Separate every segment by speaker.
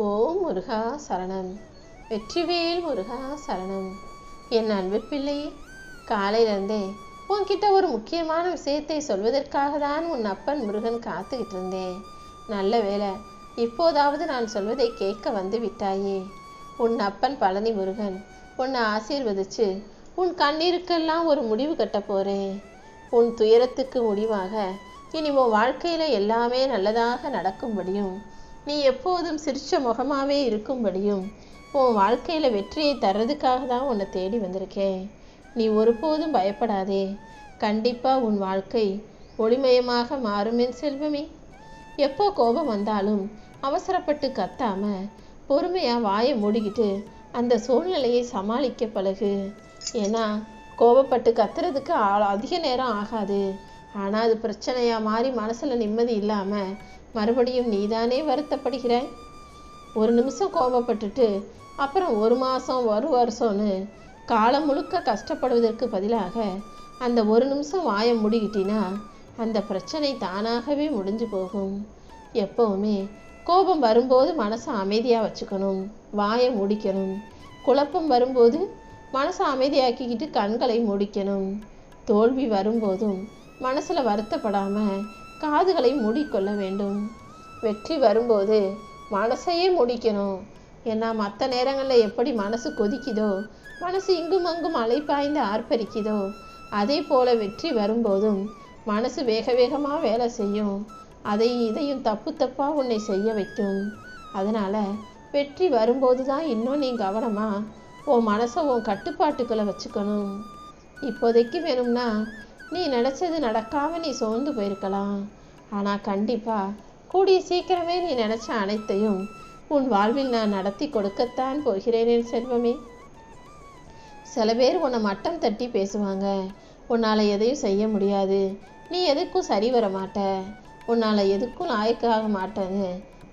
Speaker 1: ஓம் முருகா சரணம். வெற்றிவேல் முருகா சரணம். என் அன்பு பிள்ளையே, காலையிலேருந்தே உன்கிட்ட ஒரு முக்கியமான விஷயத்தை சொல்வதற்காக தான் உன் அப்பன் முருகன் காத்துக்கிட்டு இருந்தேன். நல்ல வேளை, இப்போதாவது நான் சொல்வதை கேட்க வந்து விட்டாயே. உன் அப்பன் பழனி முருகன் உன்னை ஆசீர்வதிச்சு உன் கண்ணீருக்கெல்லாம் ஒரு முடிவு கட்ட போறேன். உன் துயரத்துக்கு முடிவாக இனி உன் வாழ்க்கையில எல்லாமே நல்லதாக நடக்கும்படியும், நீ எப்போதும் சிரிச்ச முகமாவே இருக்கும்படியும், உன் வாழ்க்கையில வெற்றியை தர்றதுக்காக தான் உன்னை தேடி வந்திருக்கேன். நீ ஒருபோதும் பயப்படாதே. கண்டிப்பா உன் வாழ்க்கை ஒளிமயமாக மாறும் என் செல்வமே. எப்போ கோபம் வந்தாலும் அவசரப்பட்டு கத்தாம பொறுமையா வாயை மூடிக்கிட்டு அந்த சூழ்நிலையை சமாளிக்க பழகு. ஏன்னா கோபப்பட்டு கத்துறதுக்கு அதிக நேரம் ஆகாது. ஆனால் அது பிரச்சனையா மாறி மனசுல நிம்மதி இல்லாம மறுபடியும் நீதானே வருத்தப்படுகிறாய். ஒரு நிமிஷம் கோபப்பட்டுட்டு அப்புறம் 1 மாதம் 1 வருஷம்னு காலம் முழுக்க கஷ்டப்படுவதற்கு பதிலாக அந்த 1 நிமிஷம் வாயை முடிக்கிட்டினா அந்த பிரச்சனை தானாகவே முடிஞ்சு போகும். எப்பவுமே கோபம் வரும்போது மனசை அமைதியாக வச்சுக்கணும், வாயை முடிக்கணும். குழப்பம் வரும்போது மனசை அமைதியாக்கிக்கிட்டு கண்களை முடிக்கணும். தோல்வி வரும்போதும் மனசில் வருத்தப்படாமல் காதுகளை மூடிக்கொள்ள வேண்டும். வெற்றி வரும்போது மனசையே முடிக்கணும். ஏன்னா மற்ற நேரங்களில் எப்படி மனசு கொதிக்குதோ, மனசு இங்கும் அங்கும் அலைப்பாய்ந்து ஆர்ப்பரிக்குதோ, அதே போல் வெற்றி வரும்போதும் மனசு வேக வேகமாக வேலை செய்யும். இதையும் தப்பு தப்பாக உன்னை செய்ய வைக்கும். அதனால் வெற்றி வரும்போது தான் இன்னும் நீ கவனமாக உன் மனசை உன் கட்டுப்பாட்டுக்குள்ளே வச்சுக்கணும். இப்போதைக்கு வேணும்னா நீ நினச்சது நடக்காமல் நீ சோர்ந்து போயிருக்கலாம். ஆனால் கண்டிப்பாக கூடிய சீக்கிரமே நீ நினச்ச அனைத்தையும் உன் வாழ்வில் நான் நடத்தி கொடுக்கத்தான் போகிறேன் என் செல்வமே. சில பேர் உன்னை மட்டம் தட்டி பேசுவாங்க. உன்னால் எதையும் செய்ய முடியாது, நீ எதுக்கும் சரி வர மாட்ட, உன்னால் எதுக்கும் லாயக்காக மாட்டேன்னு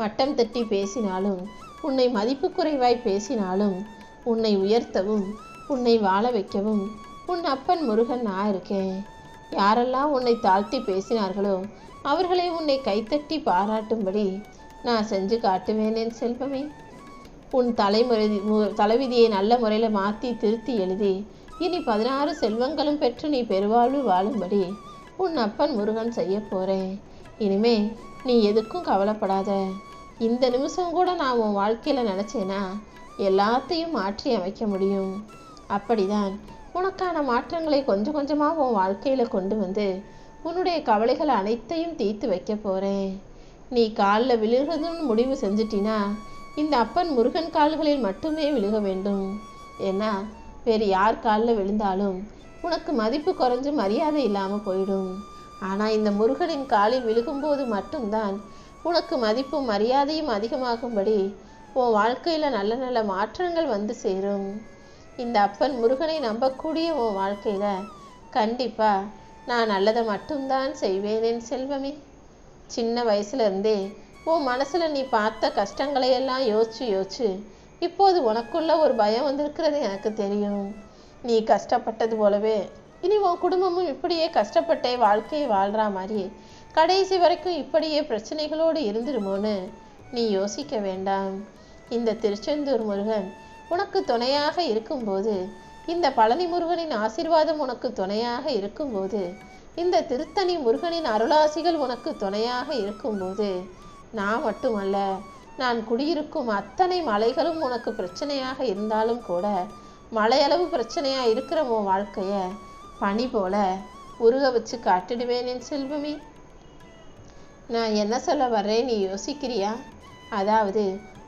Speaker 1: மட்டம் தட்டி பேசினாலும், உன்னை மதிப்பு குறைவாய் பேசினாலும், உன்னை உயர்த்தவும் உன்னை வாழ வைக்கவும் உன் அப்பன் முருகன் நான் இருக்கேன். யாரெல்லாம் உன்னை தாழ்த்தி பேசினார்களோ அவர்களை உன்னை கைத்தட்டி பாராட்டும்படி நான் செஞ்சு காட்டுவேன் என் செல்வமே. உன் தலைவிதியை நல்ல முறையில் மாற்றி திருத்தி எழுதி இனி 16 செல்வங்களும் பெற்று நீ பெருவாழ்வு வாழும்படி உன் அப்பன் முருகன் செய்ய போகிறேன். இனிமே நீ எதுக்கும் கவலைப்படாத. இந்த நிமிஷம் கூட நான் உன் வாழ்க்கையில் நினச்சேன்னா எல்லாத்தையும் மாற்றி அமைக்க முடியும். அப்படிதான் உனக்கான மாற்றங்களை கொஞ்சம் கொஞ்சமாக உன் வாழ்க்கையில் கொண்டு வந்து உன்னுடைய கவலைகள் அனைத்தையும் தீர்த்து வைக்க போகிறேன். நீ காலில் விழுகிறதுன்னு முடிவு செஞ்சிட்டினா இந்த அப்பன் முருகன் கால்களில் மட்டுமே விழுக வேண்டும். ஏன்னா வேறு யார் காலில் விழுந்தாலும் உனக்கு மதிப்பு குறைஞ்சு மரியாதை இல்லாமல் போயிடும். ஆனால் இந்த முருகனின் காலில் விழுகும்போது மட்டும்தான் உனக்கு மதிப்பும் மரியாதையும் அதிகமாகும்படி உன் வாழ்க்கையில் நல்ல நல்ல மாற்றங்கள் வந்து சேரும். இந்த அப்பன் முருகனை நம்பக்கூடிய உன் வாழ்க்கையில் கண்டிப்பாக நான் நல்லதை மட்டும்தான் செய்வேன் என் செல்வமே. சின்ன வயசுலேருந்தே உன் மனசில் நீ பார்த்த கஷ்டங்களையெல்லாம் யோசிச்சு இப்போது உனக்குள்ள ஒரு பயம் வந்திருக்கிறது எனக்கு தெரியும். நீ கஷ்டப்பட்டது போலவே இனி உன் குடும்பமும் இப்படியே கஷ்டப்பட்டே வாழ்க்கையை வாழ்கிற மாதிரி கடைசி வரைக்கும் இப்படியே பிரச்சனைகளோடு இருந்துருமோன்னு நீ யோசிக்க வேண்டாம். இந்த திருச்செந்தூர் முருகன் உனக்கு துணையாக இருக்கும்போது, இந்த பழனி முருகனின் ஆசீர்வாதம் உனக்கு துணையாக இருக்கும்போது, இந்த திருத்தணி முருகனின் அருளாசிகள் உனக்கு துணையாக இருக்கும்போது, நான் மட்டுமல்ல, நான் குடியிருக்கும் அத்தனை மலைகளும் உனக்கு பிரச்சனையாக இருந்தாலும் கூட மலையளவு பிரச்சனையாக இருக்கிற உன் வாழ்க்கையை பனி போல உருக வச்சு காட்டிடுவேன் என் செல்வமே. நான் என்ன சொல்ல வர்றேன் நீ யோசிக்கிறியா? அதாவது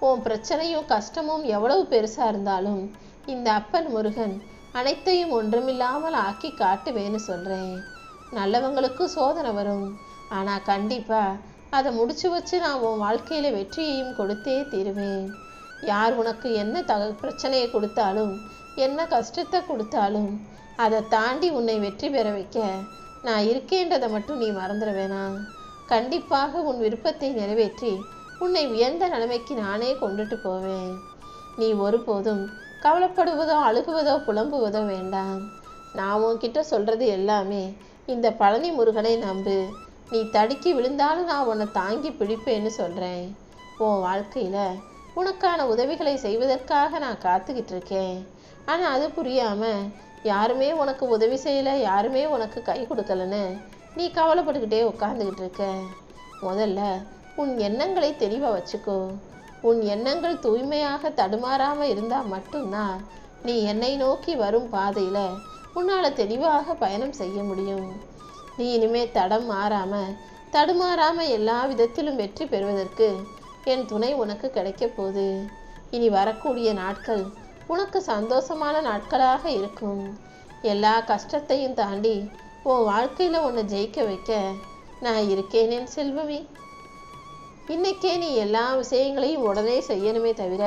Speaker 1: உன் பிரச்சனையும் கஷ்டமும் எவ்வளவு பெருசாக இருந்தாலும் இந்த அப்பன் முருகன் அனைத்தையும் ஒன்றுமில்லாமல் ஆக்கி காட்டுவேன்னு சொல்கிறேன். நல்லவங்களுக்கு சோதனை வரும், ஆனால் கண்டிப்பாக அதை முடிச்சு வச்சு நான் உன் வாழ்க்கையில் வெற்றியையும் கொடுத்தே தீருவேன். யார் உனக்கு என்ன பிரச்சனையை கொடுத்தாலும் என்ன கஷ்டத்தை கொடுத்தாலும் அதை தாண்டி உன்னை வெற்றி பெற வைக்க நான் இருக்கேன்றதை மட்டும் நீ மறந்துட வேணாம். கண்டிப்பாக உன் விருப்பத்தை நிறைவேற்றி உன்னை உயர்ந்த நிலைமைக்கு நானே கொண்டுட்டு போவேன். நீ ஒருபோதும் கவலைப்படுவதோ அழுகுவதோ புலம்புவதோ வேண்டாம். நான் உன்கிட்ட சொல்கிறது எல்லாமே இந்த பழனி முருகனை நம்பு. நீ தடுக்கி விழுந்தாலும் நான் உன்னை தாங்கி பிடிப்பேன்னு சொல்கிறேன். உன் வாழ்க்கையில் உனக்கான உதவிகளை செய்வதற்காக நான் காத்துக்கிட்டு இருக்கேன். ஆனால் அது புரியாமல் யாருமே உனக்கு உதவி செய்யலை, யாருமே உனக்கு கை கொடுக்கலன்னு நீ கவலைப்பட்டுக்கிட்டே உட்காந்துக்கிட்டு இருக்க. முதல்ல உன் எண்ணங்களை தெளிவாக வச்சுக்கோ. உன் எண்ணங்கள் தூய்மையாக தடுமாறாமல் இருந்தால் மட்டும்தான் நீ என்னை நோக்கி வரும் பாதையில் உன்னால் தெளிவாக பயணம் செய்ய முடியும். நீ இனிமே தடுமாறாமல் எல்லா விதத்திலும் வெற்றி பெறுவதற்கு என் துணை உனக்கு கிடைக்க போகுது. இனி வரக்கூடிய நாட்கள் உனக்கு சந்தோஷமான நாட்களாக இருக்கும். எல்லா கஷ்டத்தையும் தாண்டி உன் வாழ்க்கையில் உன்னை ஜெயிக்க வைக்க நான் இருக்கேன் என் செல்வமே. இன்னைக்கே நீ எல்லா விஷயங்களையும் உடனே செய்யணுமே தவிர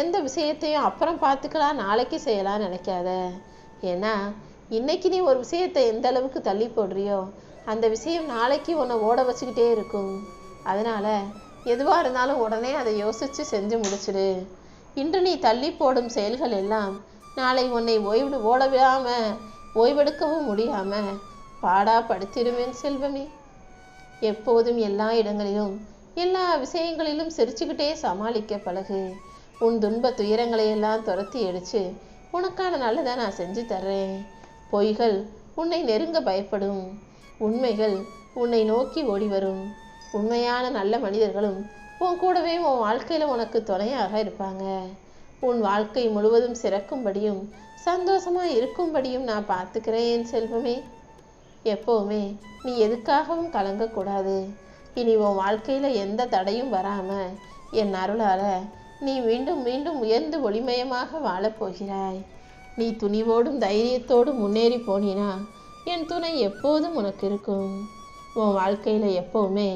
Speaker 1: எந்த விஷயத்தையும் அப்புறம் பார்த்துக்கலாம், நாளைக்கு செய்யலாம் நினைக்காத. ஏன்னா இன்னைக்கு நீ ஒரு விஷயத்தை எந்த அளவுக்கு தள்ளி போடுறியோ அந்த விஷயம் நாளைக்கு உன்னை ஓட வச்சுக்கிட்டே இருக்கும். அதனால எதுவாக இருந்தாலும் உடனே அதை யோசித்து செஞ்சு முடிச்சிடு. இன்று நீ தள்ளி போடும் செயல்கள் எல்லாம் நாளை உன்னை ஓய்வெடுக்கவும் முடியாமல் பாடாப்படுத்திடுவேன் செல்வமே. எப்போதும் எல்லா இடங்களிலும் எல்லா விஷயங்களிலும் சிரிச்சுக்கிட்டே சமாளிக்க பழகு. உன் துன்ப துயரங்களை எல்லாம் துரத்தி அடிச்சு உனக்கான நல்லதை நான் செஞ்சு தர்றேன். பொய்கள் உன்னை நெருங்க பயப்படும், உண்மைகள் உன்னை நோக்கி ஓடி வரும். உண்மையான நல்ல மனிதர்களும் உன் கூடவே உன் வாழ்க்கையில் உனக்கு துணையாக இருப்பாங்க. உன் வாழ்க்கை முழுவதும் சிறக்கும்படியும் சந்தோஷமாக இருக்கும்படியும் நான் பார்த்துக்கிறேன் என் செல்வமே. எப்போவுமே நீ எதுக்காகவும் கலங்கக்கூடாது. இனி உன் வாழ்க்கையில் எந்த தடையும் வராமல் என் அருளால் நீ மீண்டும் மீண்டும் உயர்ந்து ஒளிமயமாக வாழப்போகிறாய். நீ துணிவோடும் தைரியத்தோடும் முன்னேறி போனினா என் துணை எப்போதும் உனக்கு இருக்கும். உன் வாழ்க்கையில் எப்போவுமே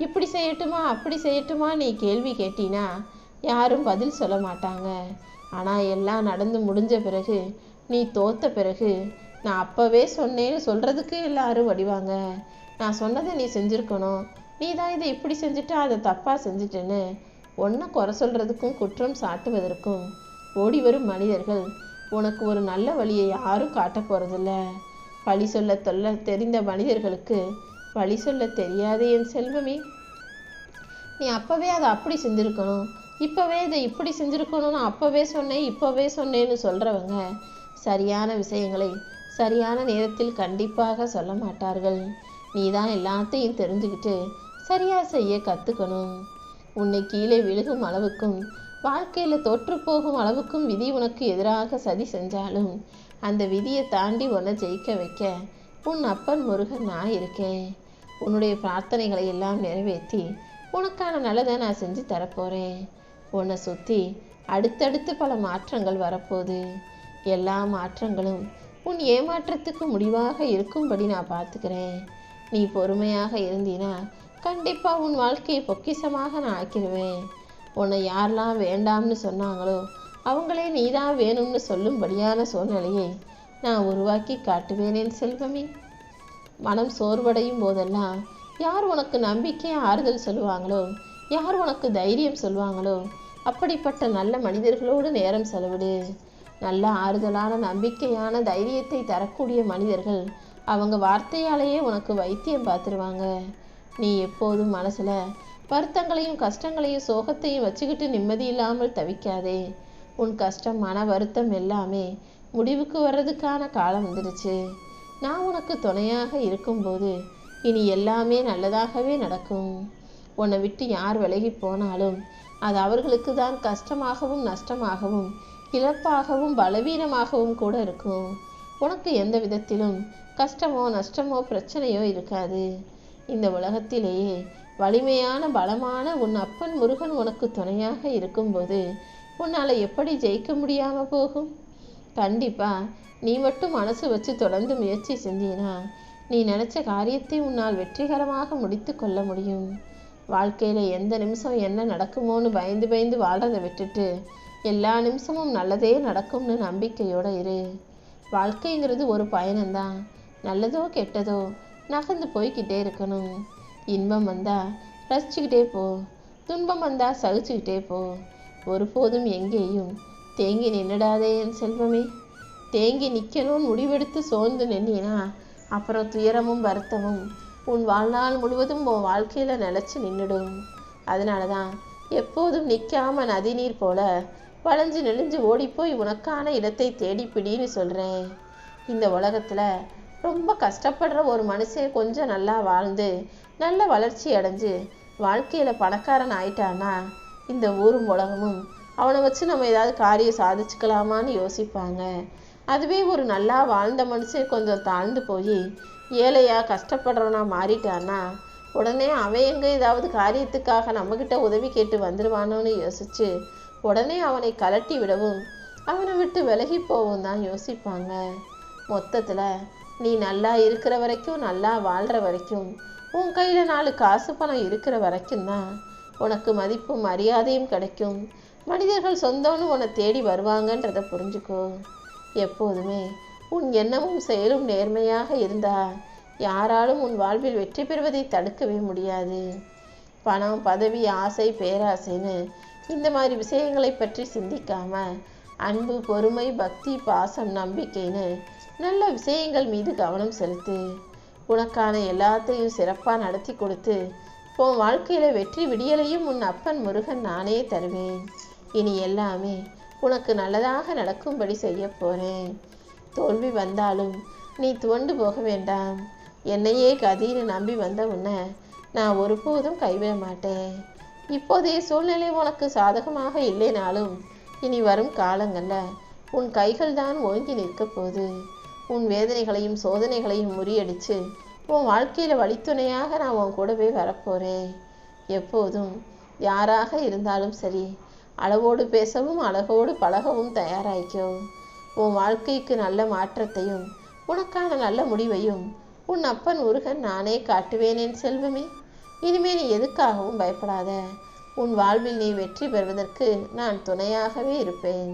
Speaker 1: இப்படி செய்யட்டுமா அப்படி செய்யட்டுமா நீ கேள்வி கேட்டினா யாரும் பதில் சொல்ல மாட்டாங்க. ஆனால் எல்லாம் நடந்து முடிஞ்ச பிறகு, நீ தோத்த பிறகு, நான் அப்போவே சொன்னேன்னு சொல்கிறதுக்கு எல்லாரும் வடிவாங்க. நான் சொன்னதை நீ செஞ்சுருக்கணும், நீ தான் இதை இப்படி செஞ்சுட்டா அதை தப்பாக செஞ்சுட்டேன்னு ஒன்றை குறை சொல்கிறதுக்கும் குற்றம் சாட்டுவதற்கும் ஓடி வரும் மனிதர்கள் உனக்கு ஒரு நல்ல வழியை யாரும் காட்ட போகிறதில்ல. பழி சொல்ல தெரிந்த மனிதர்களுக்கு வழி சொல்ல தெரியாது என் செல்வமே. நீ அப்போவே அதை அப்படி செஞ்சுருக்கணும், இப்போவே இதை இப்படி செஞ்சுருக்கணும்னு அப்போவே சொன்னேன்னு சொல்கிறவங்க சரியான விஷயங்களை சரியான நேரத்தில் கண்டிப்பாக சொல்ல மாட்டார்கள். நீ தான் எல்லாத்தையும் தெரிஞ்சுக்கிட்டு சரியாக செய்ய கற்றுக்கணும். உன்னை கீழே விழுகும் அளவுக்கும் வாழ்க்கையில் தோற்று போகும் அளவுக்கும் விதி உனக்கு எதிராக சதி செஞ்சாலும் அந்த விதியை தாண்டி உன்னை ஜெயிக்க வைக்க உன் அப்பன் முருகன் நான் இருக்கேன். உன்னுடைய பிரார்த்தனைகளை எல்லாம் நிறைவேற்றி உனக்கான நல்லதை நான் செஞ்சு தரப்போகிறேன். உன்னை சுற்றி அடுத்தடுத்து பல மாற்றங்கள் வரப்போகுது. எல்லா மாற்றங்களும் உன் ஏமாற்றத்துக்கு முடிவாக இருக்கும்படி நான் பார்த்துக்கிறேன். நீ பொறுமையாக இருந்தினா கண்டிப்பாக உன் வாழ்க்கையை பொக்கிஷமாக நான் ஆக்கிடுவேன். உன்னை யாரெல்லாம் வேண்டாம்னு சொன்னாங்களோ அவங்களே நீதான் வேணும்னு சொல்லும்படியான சூழ்நிலையை நான் உருவாக்கி காட்டுவேனேன் செல்வமே. மனம் சோர்வடையும் போதெல்லாம் யார் உனக்கு நம்பிக்கை ஆறுதல் சொல்லுவாங்களோ, யார் உனக்கு தைரியம் சொல்லுவாங்களோ அப்படிப்பட்ட நல்ல மனிதர்களோடு நேரம் செலவிடு. நல்ல ஆறுதலான நம்பிக்கையான தைரியத்தை தரக்கூடிய மனிதர்கள் அவங்க வார்த்தையாலேயே உனக்கு வைத்தியம் பார்த்துருவாங்க. நீ எப்போதும் மனசில் வருத்தங்களையும் கஷ்டங்களையும் சோகத்தையும் வச்சுக்கிட்டு நிம்மதி இல்லாமல் தவிக்காதே. உன் கஷ்டம் மன வருத்தம் எல்லாமே முடிவுக்கு வர்றதுக்கான காலம் வந்துடுச்சு. நான் உனக்கு துணையாக இருக்கும்போது இனி எல்லாமே நல்லதாகவே நடக்கும். உன்னை விட்டு யார் விலகி போனாலும் அது அவர்களுக்கு தான் கஷ்டமாகவும் நஷ்டமாகவும் இழப்பாகவும் பலவீனமாகவும் கூட இருக்கும். உனக்கு எந்த விதத்திலும் கஷ்டமோ நஷ்டமோ பிரச்சனையோ இருக்காது. இந்த உலகத்திலேயே வலிமையான பலமான உன் அப்பன் முருகன் உனக்கு துணையாக இருக்கும்போது உன்னால் எப்படி ஜெயிக்க முடியாமல் போகும்? கண்டிப்பாக நீ மட்டும் மனசு வச்சு தொடர்ந்து முயற்சி செஞ்சீனா நீ நினச்ச காரியத்தை உன்னால் வெற்றிகரமாக முடித்து கொள்ள முடியும். வாழ்க்கையில் எந்த நிமிஷம் என்ன நடக்குமோன்னு பயந்து வாழ்றதை விட்டுட்டு எல்லா நிமிஷமும் நல்லதே நடக்கும்னு நம்பிக்கையோடு இரு. வாழ்க்கைங்கிறது ஒரு பயணம்தான். நல்லதோ கெட்டதோ நகர்ந்து போய்கிட்டே இருக்கணும். இன்பம் வந்தால் ரசிச்சுக்கிட்டே போ, துன்பம் வந்தால் சகிச்சுக்கிட்டே போ. ஒருபோதும் எங்கேயும் தேங்கி நின்றுடாதே என் செல்வமே. தேங்கி நிற்கணும்னு முடிவெடுத்து சோர்ந்து நின்னா அப்புறம் துயரமும் வருத்தமும் உன் வாழ்நாள் முழுவதும் உன் வாழ்க்கையில் நிலச்சி நின்றுடும். அதனால தான் எப்போதும் நிற்காம நதிநீர் போல வளைஞ்சு நெளிஞ்சு ஓடிப்போய் உனக்கான இடத்தை தேடிப்பிடின்னு சொல்கிறேன். இந்த உலகத்தில் ரொம்ப கஷ்டப்படுற ஒரு மனுஷன் கொஞ்சம் நல்லா வாழ்ந்து நல்ல வளர்ச்சி அடைஞ்சு வாழ்க்கையில் பணக்காரன் ஆயிட்டான்னா இந்த ஊரும் உலகமும் அவனை வச்சு நம்ம ஏதாவது காரியம் சாதிச்சுக்கலாமான்னு யோசிப்பாங்க. அதுவே ஒரு நல்லா வாழ்ந்த மனுஷன் கொஞ்சம் தாழ்ந்து போய் ஏழையா கஷ்டப்படுறவனா மாறிட்டான்னா உடனே அவன் எங்கே ஏதாவது காரியத்துக்காக நம்மக்கிட்ட உதவி கேட்டு வந்துடுவானோன்னு யோசிச்சு உடனே அவனை கலட்டி விடவும் அவனை விட்டு விலகி போவும் தான் யோசிப்பாங்க. மொத்தத்தில் நீ நல்லா இருக்கிற வரைக்கும், நல்லா வாழ்கிற வரைக்கும், உன் கையில் 4 காசு பணம் இருக்கிற வரைக்கும் தான் உனக்கு மதிப்பும் மரியாதையும் கிடைக்கும். மனிதர்கள் சொந்தம்னு உன்னை தேடி வருவாங்கன்றதை புரிஞ்சுக்கோ. எப்போதுமே உன் எண்ணமும் செயலும் நேர்மையாக இருந்தா யாராலும் உன் வாழ்வில் வெற்றி பெறுவதை தடுக்கவே முடியாது. பணம், பதவி, ஆசை, பேராசைன்னு இந்த மாதிரி விஷயங்களை பற்றி சிந்திக்காம அன்பு, பொறுமை, பக்தி, பாசம், நம்பிக்கைன்னு நல்ல விஷயங்கள் மீது கவனம் செலுத்து. உனக்கான எல்லாத்தையும் சிறப்பாக நடத்தி கொடுத்து உன் வாழ்க்கையில் வெற்றி விடியலையும் உன் அப்பன் முருகன் நானே தருவேன். இனி எல்லாமே உனக்கு நல்லதாக நடக்கும்படி செய்ய போகிறேன். தோல்வி வந்தாலும் நீ துவண்டு போக வேண்டாம். என்னையே கதின்னு நம்பி வந்த உன்னை நான் ஒருபோதும் கைவிட மாட்டேன். இப்போதைய சூழ்நிலை உனக்கு சாதகமாக இல்லைனாலும் இனி வரும் காலங்களில் உன் கைகள் தான் ஓங்கி நிற்க போகுது. உன் வேதனைகளையும் சோதனைகளையும் முறியடித்து உன் வாழ்க்கையில் வழித்துணையாக நான் உன் கூடவே வரப்போகிறேன். எப்போதும் யாராக இருந்தாலும் சரி, அளவோடு பேசவும் அழகோடு பழகவும் தயாராகிக்கோ. உன் வாழ்க்கைக்கு நல்ல மாற்றத்தையும் உனக்கான நல்ல முடிவையும் உன் அப்பன் முருகன் நானே காட்டுவேனேன் செல்வமே. இனிமே நீ எதுக்காகவும் பயப்படாத. உன் வாழ்வில் நீ வெற்றி பெறுவதற்கு நான் துணையாகவே இருப்பேன்.